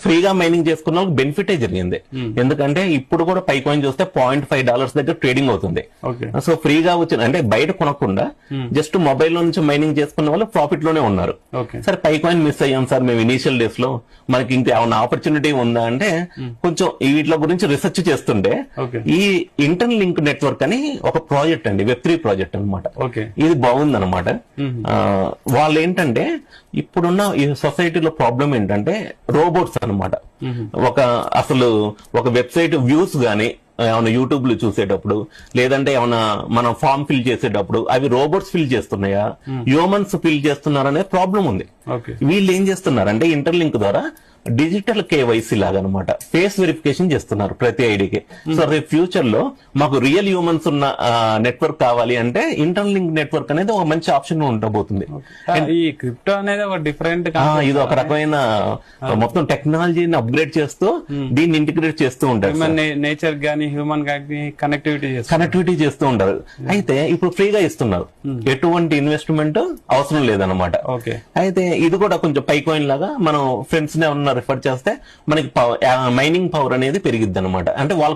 ఫ్రీగా మైనింగ్ చేసుకున్న వాళ్ళకి బెనిఫిటే జరిగింది. ఎందుకంటే ఇప్పుడు కూడా పై కాయిన్ చూస్తే $0.5 దగ్గర ట్రేడింగ్ అవుతుంది. సో ఫ్రీగా వచ్చిన అంటే బయట కొనకుండా జస్ట్ మొబైల్ లో నుంచి మైనింగ్ చేసుకున్న వాళ్ళు ప్రాఫిట్ లోనే ఉన్నారు. సరే పై కాయిన్ మిస్ అయ్యాం సార్ మేము ఇనీషియల్ డేస్ లో, మనకి ఇంకా ఏమైనా ఆపర్చునిటీ ఉందా అంటే కొంచెం వీటిలో గురించి రీసెర్చ్ చేస్తుంటే ఈ ఇంటర్ లింక్ నెట్వర్క్ అని ఒక ప్రాజెక్ట్ అండి, Web3 ప్రాజెక్ట్ అనమాట. ఇది బాగుంది అనమాట. వాళ్ళు ఏంటంటే ఇప్పుడున్న ఈ సొసైటీలో ప్రాబ్లం ఏంటంటే రోబోట్స్ అనమాట. అసలు ఒక వెబ్సైట్ వ్యూస్ గానీ ఏమైనా యూట్యూబ్ లో చూసేటప్పుడు లేదంటే ఏమైనా మనం ఫామ్ ఫిల్ చేసేటప్పుడు అవి రోబోట్స్ ఫిల్ చేస్తున్నాయా హ్యూమన్స్ ఫిల్ చేస్తున్నారనే ప్రాబ్లం ఉంది. వీళ్ళు ఏం చేస్తున్నారంటే ఇంటర్లింక్ ద్వారా డిజిటల్ కేవైసీ లాగా అనమాట ఫేస్ వెరిఫికేషన్ చేస్తున్నారు ప్రతి ఐడికి. సో రేపు ఫ్యూచర్ లో మాకు రియల్ హ్యూమన్స్ ఉన్న నెట్వర్క్ కావాలి అంటే ఇంటర్లింక్ నెట్వర్క్ అనేది ఒక మంచి ఆప్షన్ ఉండబోతుంది. ఈ క్రిప్టో అనేది ఒక డిఫరెంట్, ఇది ఒక రకమైన మొత్తం టెక్నాలజీని అప్గ్రేడ్ చేస్తూ దీన్ని ఇంటిగ్రేట్ చేస్తూ ఉంటారు. నేచర్ గానీ హ్యూమన్ గానీ కనెక్టివిటీ చేస్తూ ఉంటారు. అయితే ఇప్పుడు ఫ్రీగా ఇస్తున్నారు, ఎటువంటి ఇన్వెస్ట్మెంట్ అవసరం లేదనమాట. అయితే ఇది కూడా కొంచెం పై కాయిన్ లాగా మనం ఫ్రెండ్స్ నే రిఫర్ చేస్తే మనకి మైనింగ్ పవర్ అనేది పెరిగిద్ది అనమాట. అంటే వాళ్ళ